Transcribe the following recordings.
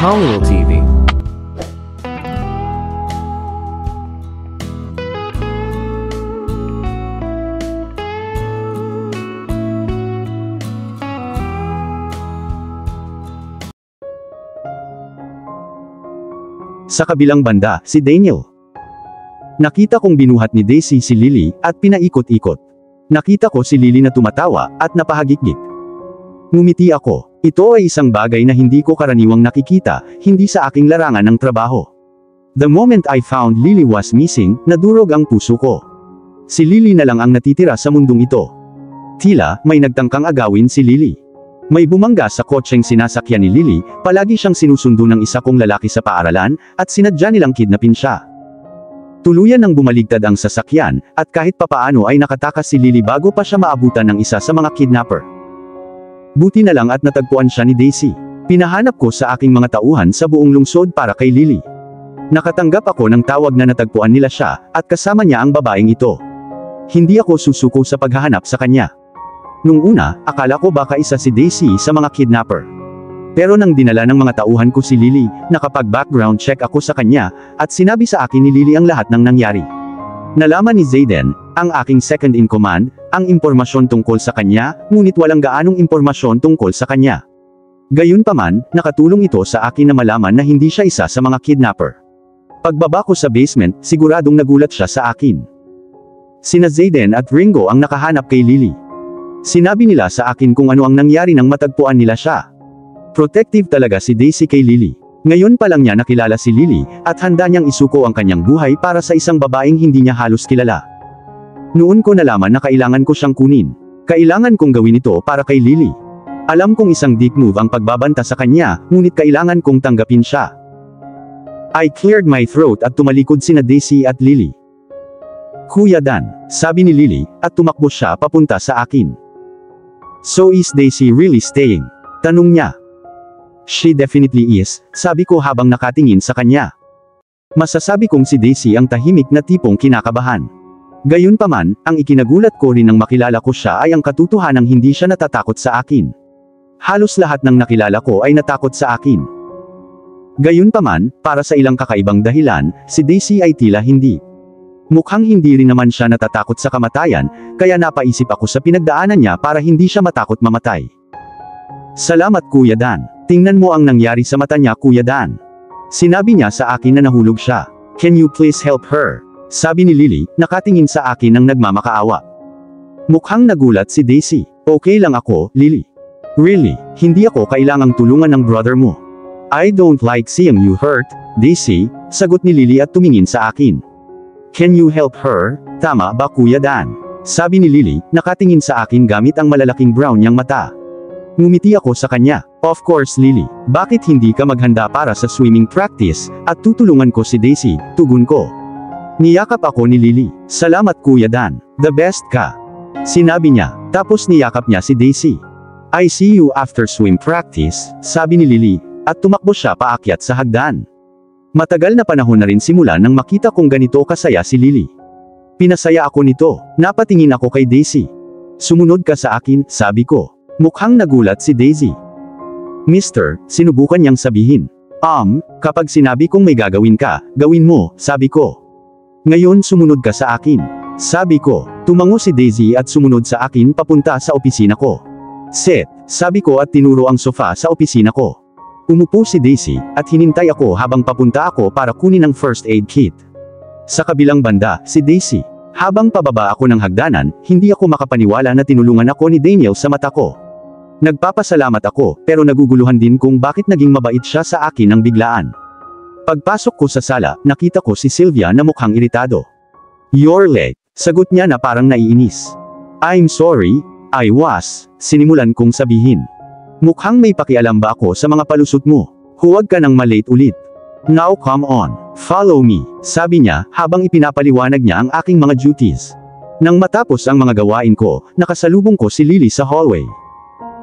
Hollywood TV. Sa kabilang banda, si Daniel. Nakita kong binuhat ni Daisy si Lily, at pinaikot-ikot. Nakita ko si Lily na tumatawa, at napahagikgik. Ngumiti ako. Ito ay isang bagay na hindi ko karaniwang nakikita, hindi sa aking larangan ng trabaho. The moment I found Lily was missing, nadurog ang puso ko. Si Lily na lang ang natitira sa mundong ito. Tila, may nagtangkang agawin si Lily. May bumangga sa kotseng sinasakyan ni Lily, palagi siyang sinusundo ng isa kong lalaki sa paaralan, at sinadya nilang kidnapin siya. Tuluyan nang bumaligtad ang sasakyan, at kahit papaano ay nakatakas si Lily bago pa siya maabutan ng isa sa mga kidnapper. Buti na lang at natagpuan siya ni Daisy. Pinahanap ko sa aking mga tauhan sa buong lungsod para kay Lily. Nakatanggap ako ng tawag na natagpuan nila siya, at kasama niya ang babaeng ito. Hindi ako susuko sa paghahanap sa kanya. Nung una, akala ko baka isa si Daisy sa mga kidnapper. Pero nang dinala ng mga tauhan ko si Lily, nakapag-background check ako sa kanya, at sinabi sa akin ni Lily ang lahat ng nangyari. Nalaman ni Zayden, ang aking second in command, ang impormasyon tungkol sa kanya, ngunit walang gaanong impormasyon tungkol sa kanya. Gayunpaman, nakatulong ito sa akin na malaman na hindi siya isa sa mga kidnapper. Pagbaba ko sa basement, siguradong nagulat siya sa akin. Sina Zayden at Ringo ang nakahanap kay Lily. Sinabi nila sa akin kung ano ang nangyari nang matagpuan nila siya. Protective talaga si Daisy kay Lily. Ngayon pa lang niya nakilala si Lily, at handa niyang isuko ang kanyang buhay para sa isang babaeng hindi niya halos kilala. Noon ko nalaman na kailangan ko siyang kunin. Kailangan kong gawin ito para kay Lily. Alam kong isang dick move ang pagbabanta sa kanya, ngunit kailangan kong tanggapin siya. I cleared my throat at tumalikod sina Daisy at Lily. Kuya Dan, sabi ni Lily, at tumakbo siya papunta sa akin. So is Daisy really staying? Tanong niya. She definitely is, sabi ko habang nakatingin sa kanya. Masasabi kong si Daisy ang tahimik na tipong kinakabahan. Gayunpaman, ang ikinagulat ko rin nang makilala ko siya ay ang katotohanang hindi siya natatakot sa akin. Halos lahat ng nakilala ko ay natakot sa akin. Gayunpaman, para sa ilang kakaibang dahilan, si Daisy ay tila hindi. Mukhang hindi rin naman siya natatakot sa kamatayan, kaya napaisip ako sa pinagdaanan niya para hindi siya matakot mamatay. Salamat Kuya Dan. Tingnan mo ang nangyari sa mata niya Kuya Dan. Sinabi niya sa akin na nahulog siya. Can you please help her? Sabi ni Lily, nakatingin sa akin ng nagmamakaawa. Mukhang nagulat si Daisy. Okay lang ako, Lily. Really, hindi ako kailangang tulungan ng brother mo. I don't like seeing you hurt, Daisy, sagot ni Lily at tumingin sa akin. Can you help her? Tama ba Kuya Dan? Sabi ni Lily, nakatingin sa akin gamit ang malalaking brown niyang mata. Ngumiti ako sa kanya. Of course Lily, bakit hindi ka maghanda para sa swimming practice, at tutulungan ko si Daisy, tugon ko. Niyakap ako ni Lily. Salamat Kuya Dan, the best ka. Sinabi niya, tapos niyakap niya si Daisy. I see you after swim practice, sabi ni Lily, at tumakbo siya paakyat sa hagdan. Matagal na panahon na rin simula nang makita kong ganito kasaya si Lily. Pinasaya ako nito, napatingin ako kay Daisy. Sumunod ka sa akin, sabi ko. Mukhang nagulat si Daisy. Mister, sinubukan niyang sabihin. Kapag sinabi kong may gagawin ka, gawin mo, sabi ko. Ngayon sumunod ka sa akin. Sabi ko, tumango si Daisy at sumunod sa akin papunta sa opisina ko. Sit, sabi ko at tinuro ang sofa sa opisina ko. Umupo si Daisy, at hinintay ako habang papunta ako para kunin ang first aid kit. Sa kabilang banda, si Daisy. Habang pababa ako ng hagdanan, hindi ako makapaniwala na tinulungan ako ni Daniel sa mata ko. Nagpapasalamat ako, pero naguguluhan din kung bakit naging mabait siya sa akin ng biglaan. Pagpasok ko sa sala, nakita ko si Sylvia na mukhang iritado. You're late, sagot niya na parang naiinis. I'm sorry, I was, sinimulan kong sabihin. Mukhang may pakialam ba ako sa mga palusot mo? Huwag ka nang malate ulit. Now come on, follow me, sabi niya, habang ipinapaliwanag niya ang aking mga duties. Nang matapos ang mga gawain ko, nakasalubong ko si Lily sa hallway.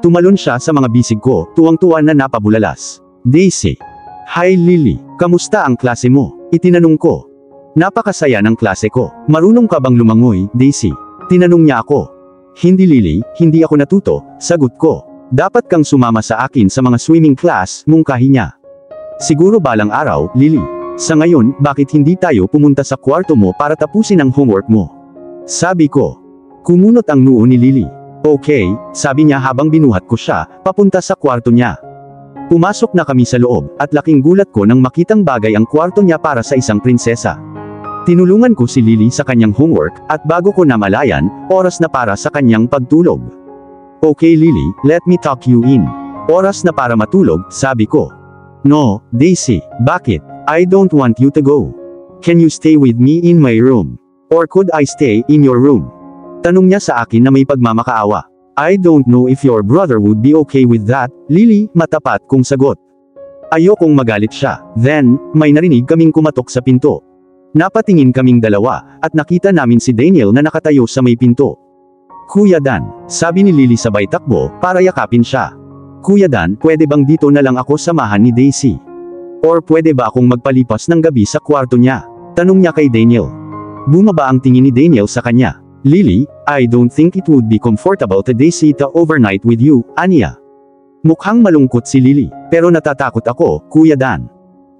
Tumalon siya sa mga bisig ko, tuwang-tuwa na napabulalas. Daisy. Hi Lily, kamusta ang klase mo? Itinanong ko. Napakasaya ng klase ko. Marunong ka bang lumangoy, Daisy? Tinanong niya ako. Hindi Lily, hindi ako natuto, sagot ko. Dapat kang sumama sa akin sa mga swimming class, mungkahi niya. Siguro balang araw, Lily. Sa ngayon, bakit hindi tayo pumunta sa kwarto mo para tapusin ang homework mo? Sabi ko. Kumunot ang noo ni Lily. Okay, sabi niya habang binuhat ko siya, papunta sa kwarto niya. Pumasok na kami sa loob, at laking gulat ko nang makitang bagay ang kwarto niya para sa isang prinsesa. Tinulungan ko si Lily sa kanyang homework, at bago ko namalayan, oras na para sa kanyang pagtulog. Okay Lily, let me tuck you in. Oras na para matulog, sabi ko. No, Daisy, bakit? I don't want you to go. Can you stay with me in my room? Or could I stay in your room? Tanong niya sa akin na may pagmamakaawa. I don't know if your brother would be okay with that, Lily, matapat kong sagot. Ayokong magalit siya. Then, may narinig kaming kumatok sa pinto. Napatingin kaming dalawa, at nakita namin si Daniel na nakatayo sa may pinto. Kuya Dan, sabi ni Lily sabay takbo, para yakapin siya. Kuya Dan, pwede bang dito na lang ako samahan ni Daisy? Or pwede ba akong magpalipas ng gabi sa kwarto niya? Tanong niya kay Daniel. Bumaba ang tingin ni Daniel sa kanya. Lily, I don't think it would be comfortable to Daisy to overnight with you, aniya. Mukhang malungkot si Lily, pero natatakot ako, Kuya Dan.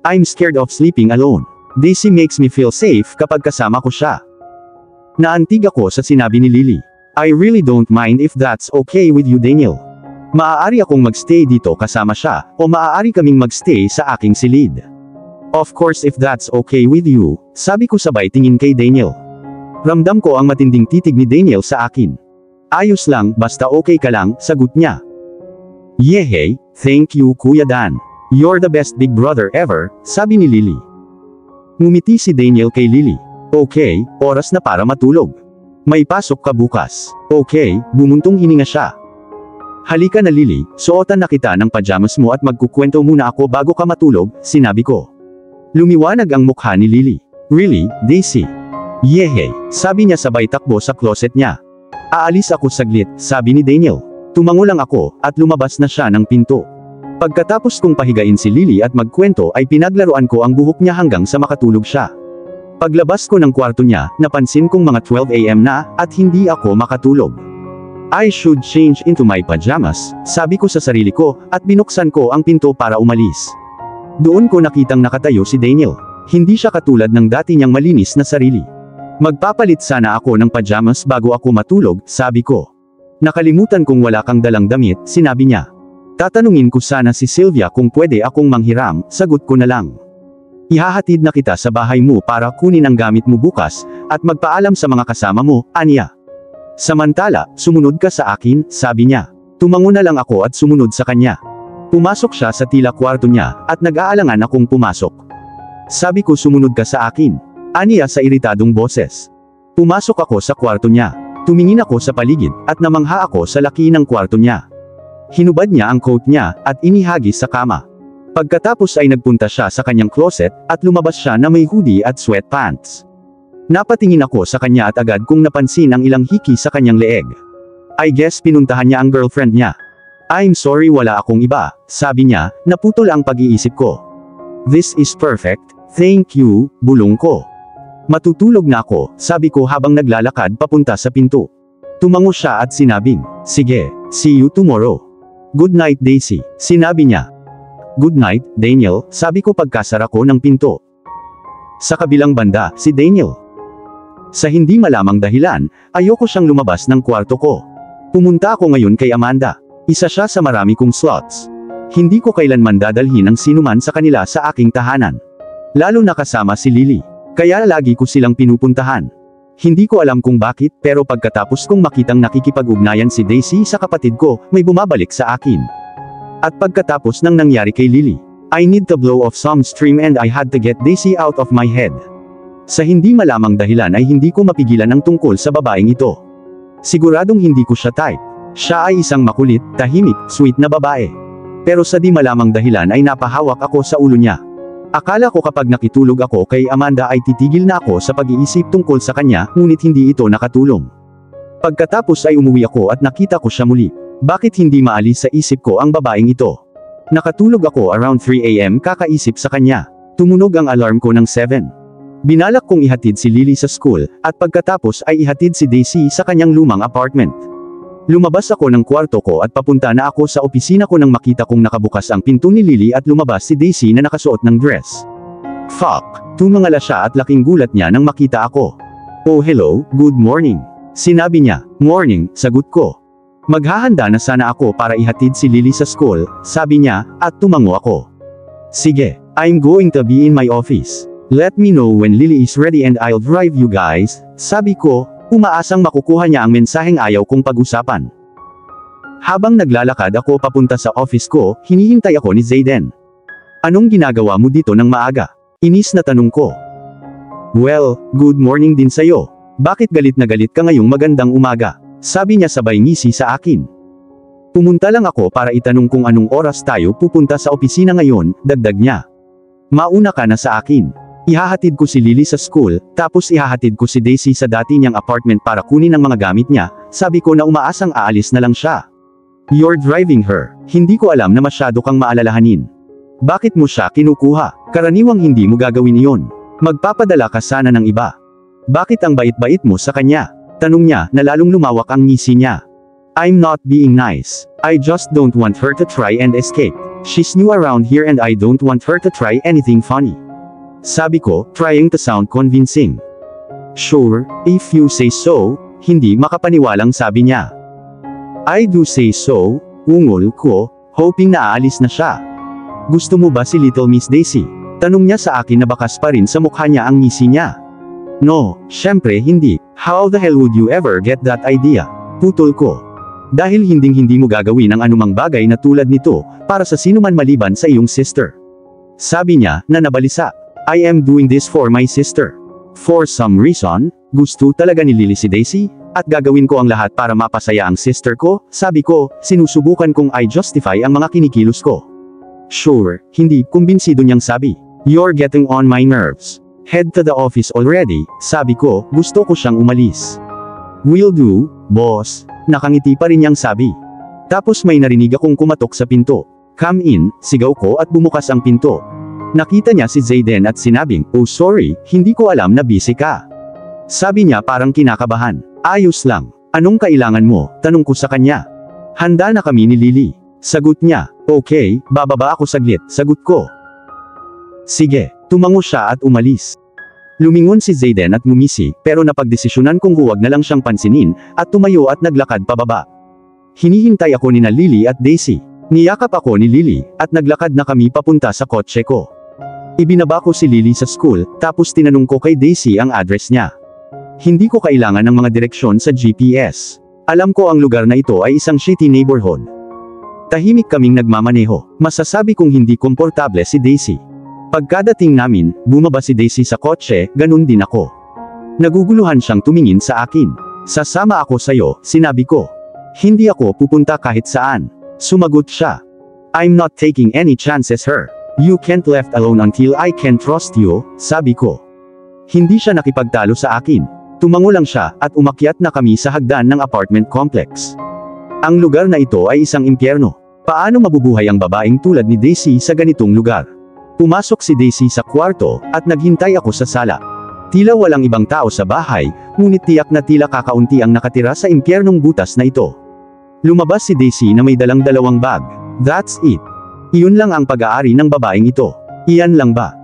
I'm scared of sleeping alone. Daisy makes me feel safe kapag kasama ko siya. Naantig ako sa sinabi ni Lily. I really don't mind if that's okay with you, Daniel. Maaari akong magstay dito kasama siya, o maaari kaming magstay sa aking silid. Of course if that's okay with you, sabi ko sabay tingin kay Daniel. Ramdam ko ang matinding titig ni Daniel sa akin. Ayos lang, basta okay ka lang, sagot niya. Yehey, thank you Kuya Dan. You're the best big brother ever, sabi ni Lily. Ngumiti si Daniel kay Lily. Okay, oras na para matulog. May pasok ka bukas. Okay, bumuntong hininga siya. Halika na Lily, suotan na kita ng pajamas mo at magkukwento muna ako bago ka matulog, sinabi ko. Lumiwanag ang mukha ni Lily. Really, Daisy? Yehey, sabi niya sabay takbo sa closet niya. Aalis ako saglit, sabi ni Daniel. Tumango lang ako, at lumabas na siya ng pinto. Pagkatapos kong pahigain si Lily at magkwento ay pinaglaruan ko ang buhok niya hanggang sa makatulog siya. Paglabas ko ng kwarto niya, napansin kong mga 12 AM na, at hindi ako makatulog. I should change into my pajamas, sabi ko sa sarili ko, at binuksan ko ang pinto para umalis. Doon ko nakitang nakatayo si Daniel. Hindi siya katulad ng dati niyang malinis na sarili. Magpapalit sana ako ng pajamas bago ako matulog, sabi ko. Nakalimutan kong wala kang dalang damit, sinabi niya. Tatanungin ko sana si Sylvia kung pwede akong manghiram, sagot ko na lang. Ihahatid na kita sa bahay mo para kunin ang gamit mo bukas, at magpaalam sa mga kasama mo, aniya. Samantala, sumunod ka sa akin, sabi niya. Tumango na lang ako at sumunod sa kanya. Pumasok siya sa tila kwarto niya, at nag-aalangan akong pumasok. Sabi ko sumunod ka sa akin. Aniya sa iritadong boses. Pumasok ako sa kwarto niya. Tumingin ako sa paligid, at namangha ako sa laki ng kwarto niya. Hinubad niya ang coat niya, at inihagis sa kama. Pagkatapos ay nagpunta siya sa kanyang closet, at lumabas siya na may hoodie at sweatpants. Napatingin ako sa kanya at agad kong napansin ang ilang hiki sa kanyang leeg. I guess pinuntahan niya ang girlfriend niya. I'm sorry wala akong iba, sabi niya, naputol ang pag-iisip ko. This is perfect, thank you, bulong ko. Matutulog na ako, sabi ko habang naglalakad papunta sa pinto. Tumango siya at sinabing, sige, see you tomorrow. Good night Daisy, sinabi niya. Good night, Daniel, sabi ko pagkasara ko ng pinto. Sa kabilang banda, si Daniel. Sa hindi malamang dahilan, ayoko siyang lumabas ng kwarto ko. Pumunta ako ngayon kay Amanda. Isa siya sa marami kong slots. Hindi ko kailanman dadalhin ang sinuman sa kanila sa aking tahanan. Lalo na kasama si Lily. Kaya lagi ko silang pinupuntahan. Hindi ko alam kung bakit, pero pagkatapos kong makitang nakikipag-ugnayan si Daisy sa kapatid ko, may bumabalik sa akin. At pagkatapos ng nangyari kay Lily, I need to blow off some steam and I had to get Daisy out of my head. Sa hindi malamang dahilan ay hindi ko mapigilan ang tungkol sa babaeng ito. Siguradong hindi ko siya type. Siya ay isang makulit, tahimik, sweet na babae. Pero sa di malamang dahilan ay napahawak ako sa ulo niya. Akala ko kapag nakitulog ako kay Amanda ay titigil na ako sa pag-iisip tungkol sa kanya, ngunit hindi ito nakatulong. Pagkatapos ay umuwi ako at nakita ko siya muli. Bakit hindi maalis sa isip ko ang babaeng ito? Nakatulog ako around 3 AM kakaisip sa kanya. Tumunog ang alarm ko ng 7. Binalak kong ihatid si Lily sa school, at pagkatapos ay ihatid si Daisy sa kanyang lumang apartment. Lumabas ako ng kwarto ko at papunta na ako sa opisina ko nang makita kong nakabukas ang pinto ni Lily at lumabas si Daisy na nakasuot ng dress. Fuck! Tumangala siya at laking gulat niya nang makita ako. Oh hello, good morning. Sinabi niya. Morning, sagot ko. Maghahanda na sana ako para ihatid si Lily sa school, sabi niya, at tumango ako. Sige, I'm going to be in my office. Let me know when Lily is ready and I'll drive you guys, sabi ko, umaasang makukuha niya ang mensaheng ayaw kong pag-usapan. Habang naglalakad ako papunta sa office ko, hinihintay ako ni Zayden. Anong ginagawa mo dito ng maaga? Inis na tanong ko. Well, good morning din sa'yo. Bakit galit na galit ka ngayong magandang umaga? Sabi niya sabay ngisi sa akin. Pumunta lang ako para itanong kung anong oras tayo pupunta sa opisina ngayon, dagdag niya. Mauna ka na sa akin. Ihahatid ko si Lily sa school, tapos ihahatid ko si Daisy sa dati niyang apartment para kunin ang mga gamit niya, sabi ko na umaasang aalis na lang siya. You're driving her. Hindi ko alam na masyado kang maalalahanin. Bakit mo siya kinukuha? Karaniwang hindi mo gagawin iyon. Magpapadala ka sana ng iba. Bakit ang bait-bait mo sa kanya? Tanong niya na lalong lumawak ang ngisi niya. I'm not being nice. I just don't want her to try and escape. She's new around here and I don't want her to try anything funny. Sabi ko, trying to sound convincing. Sure, if you say so, hindi makapaniwalang sabi niya. I do say so, ungol ko, hoping na aalis na siya. Gusto mo ba si Little Miss Daisy? Tanong niya sa akin na bakas pa rin sa mukha niya ang ngisi niya. No, syempre hindi. How the hell would you ever get that idea? Putol ko. Dahil hinding-hindi mo gagawin ang anumang bagay na tulad nito, para sa sinuman maliban sa iyong sister. Sabi niya, na nabalisa. I am doing this for my sister. For some reason, gusto talaga ni Lily si Daisy, at gagawin ko ang lahat para mapasaya ang sister ko, sabi ko, sinusubukan kong i-justify ang mga kinikilos ko. Sure, hindi, kumbinsido niyang sabi. You're getting on my nerves. Head to the office already, sabi ko, gusto ko siyang umalis. Will do, boss, nakangiti pa rin niyang sabi. Tapos may narinig akong kumatok sa pinto. Come in, sigaw ko at bumukas ang pinto. Nakita niya si Zayden at sinabing, oh sorry, hindi ko alam na busy ka. Sabi niya parang kinakabahan. Ayos lang. Anong kailangan mo? Tanong ko sa kanya. Handa na kami ni Lily. Sagot niya. Okay, bababa ako saglit, sagot ko. Sige, tumango siya at umalis. Lumingon si Zayden at ngumisi, pero napagdesisyonan kong huwag na lang siyang pansinin, at tumayo at naglakad pababa. Hinihintay ako ni Lily at Daisy. Niyakap ako ni Lily, at naglakad na kami papunta sa kotse ko. Ibinaba ko si Lily sa school, tapos tinanong ko kay Daisy ang address niya. Hindi ko kailangan ng mga direksyon sa GPS. Alam ko ang lugar na ito ay isang shitty neighborhood. Tahimik kaming nagmamaneho. Masasabi kong hindi komportable si Daisy. Pagkadating namin, bumaba si Daisy sa kotse, ganun din ako. Naguguluhan siyang tumingin sa akin. Sasama ako sayo, sinabi ko. Hindi ako pupunta kahit saan. Sumagot siya. I'm not taking any chances her. You can't left alone until I can trust you, sabi ko. Hindi siya nakipagtalo sa akin. Tumango lang siya, at umakyat na kami sa hagdan ng apartment complex. Ang lugar na ito ay isang impyerno. Paano mabubuhay ang babaeng tulad ni Daisy sa ganitong lugar? Pumasok si Daisy sa kwarto, at naghintay ako sa sala. Tila walang ibang tao sa bahay, ngunit tiyak na tila kakaunti ang nakatira sa impyernong butas na ito. Lumabas si Daisy na may dalang dalawang bag. That's it. Iyon lang ang pag-aari ng babaeng ito. Iyan lang ba?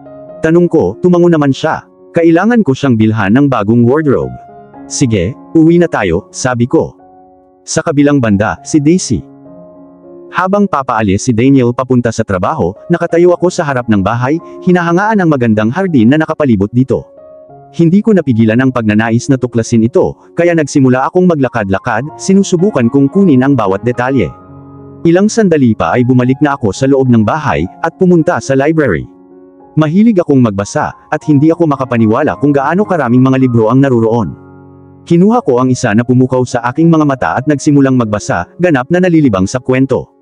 Tanong ko, tumango naman siya. Kailangan ko siyang bilhan ng bagong wardrobe. Sige, uwi na tayo, sabi ko. Sa kabilang banda, si Daisy. Habang papaalis si Daniel papunta sa trabaho, nakatayo ako sa harap ng bahay, hinahangaan ang magandang hardin na nakapalibot dito. Hindi ko napigilan ang pagnanais na tuklasin ito, kaya nagsimula akong maglakad-lakad, sinusubukan kong kunin ang bawat detalye. Ilang sandali pa ay bumalik na ako sa loob ng bahay, at pumunta sa library. Mahilig akong magbasa, at hindi ako makapaniwala kung gaano karaming mga libro ang naruroon. Kinuha ko ang isa na pumukaw sa aking mga mata at nagsimulang magbasa, ganap na nalilibang sa kwento.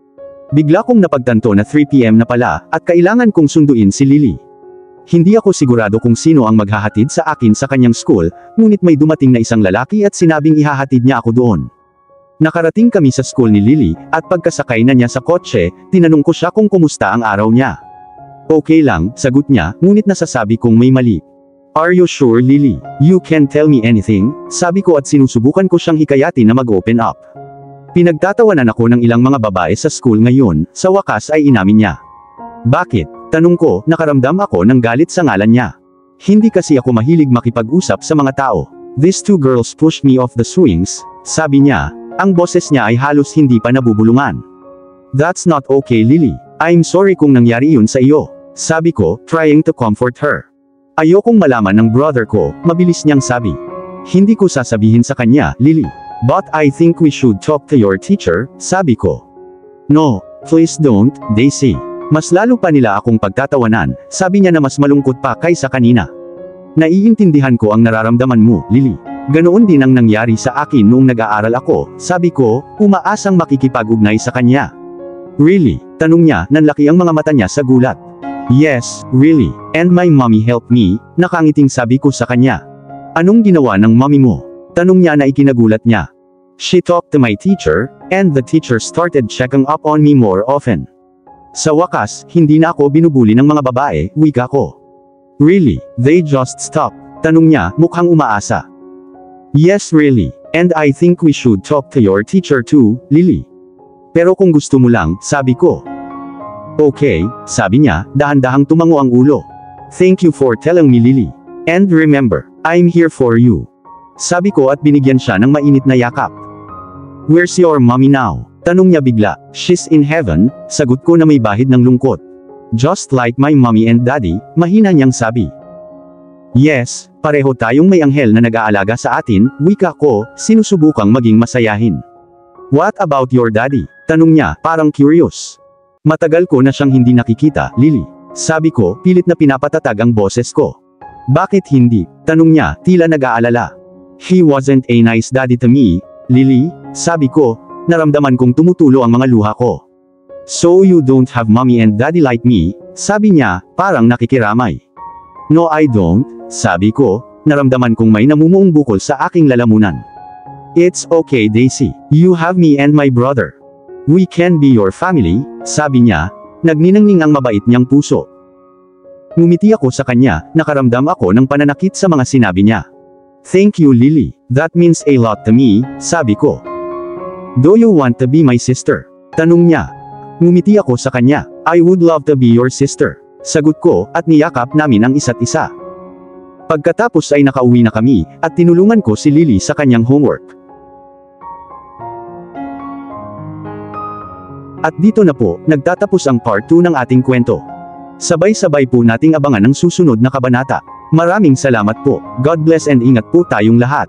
Bigla kong napagtanto na 3 PM na pala, at kailangan kong sunduin si Lily. Hindi ako sigurado kung sino ang maghahatid sa akin sa kanyang school, ngunit may dumating na isang lalaki at sinabing ihahatid niya ako doon. Nakarating kami sa school ni Lily, at pagkasakay na niya sa kotse, tinanong ko siya kung kumusta ang araw niya. Okay lang, sagot niya, ngunit nasasabi kong may mali. Are you sure Lily? You can tell me anything, sabi ko at sinusubukan ko siyang hikayatin na mag-open up. Pinagtatawanan ako ng ilang mga babae sa school ngayon, sa wakas ay inamin niya. Bakit? Tanong ko, nakaramdam ako ng galit sa ngalan niya. Hindi kasi ako mahilig makipag-usap sa mga tao. These two girls pushed me off the swings, sabi niya, ang boses niya ay halos hindi pa nabubulungan. That's not okay, Lily. I'm sorry kung nangyari yun sa iyo, sabi ko, trying to comfort her. Ayokong malaman ng brother ko, mabilis niyang sabi. Hindi ko sasabihin sa kanya, Lily. But I think we should talk to your teacher, sabi ko. No, please don't, Daisy. Mas lalo pa nila akong pagtatawanan, sabi niya na mas malungkot pa kaysa kanina. Naiintindihan ko ang nararamdaman mo, Lily. Ganoon din ang nangyari sa akin noong nag-aaral ako, sabi ko, umaasang makikipag-ugnay sa kanya. Really? Tanong niya, nanlaki ang mga mata niya sa gulat. Yes, really. And my mommy helped me, nakangiting sabi ko sa kanya. Anong ginawa ng mommy mo? Tanong niya na ikinagulat niya. She talked to my teacher, and the teacher started checking up on me more often. Sa wakas, hindi na ako binubuli ng mga babae, wika ko. Really? They just stopped? Tanong niya, mukhang umaasa. Yes, really. And I think we should talk to your teacher too, Lily. Pero kung gusto mo lang, sabi ko. Okay, sabi niya, dahan-dahang tumango ang ulo. Thank you for telling me, Lily. And remember, I'm here for you. Sabi ko at binigyan siya ng mainit na yakap. Where's your mommy now? Tanong niya bigla. She's in heaven, sagot ko na may bahid ng lungkot. Just like my mommy and daddy, mahina niyang sabi. Yes, pareho tayong may anghel na nag-aalaga sa atin, wika ko, sinusubukang maging masayahin. What about your daddy? Tanong niya, parang curious. Matagal ko na siyang hindi nakikita, Lily. Sabi ko, pilit na pinapatatag ang boses ko. Bakit hindi? Tanong niya, tila nag-aalala. He wasn't a nice daddy to me, Lily, sabi ko, naramdaman kong tumutulo ang mga luha ko. So you don't have mommy and daddy like me, sabi niya, parang nakikiramay. No I don't, sabi ko, naramdaman kong may namumuong bukol sa aking lalamunan. It's okay Daisy, you have me and my brother. We can be your family, sabi niya, nagniningning ang mabait niyang puso. Ngumiti ako sa kanya, nakaramdam ako ng pananakit sa mga sinabi niya. Thank you Lily, that means a lot to me, sabi ko. Do you want to be my sister? Tanong niya. Ngumiti ako sa kanya, I would love to be your sister. Sagot ko, at niyakap namin ang isa't isa. Pagkatapos ay nakauwi na kami, at tinulungan ko si Lily sa kanyang homework. At dito na po, nagtatapos ang part 2 ng ating kwento. Sabay-sabay po nating abangan ang susunod na kabanata. Maraming salamat po. God bless and ingat po tayong lahat.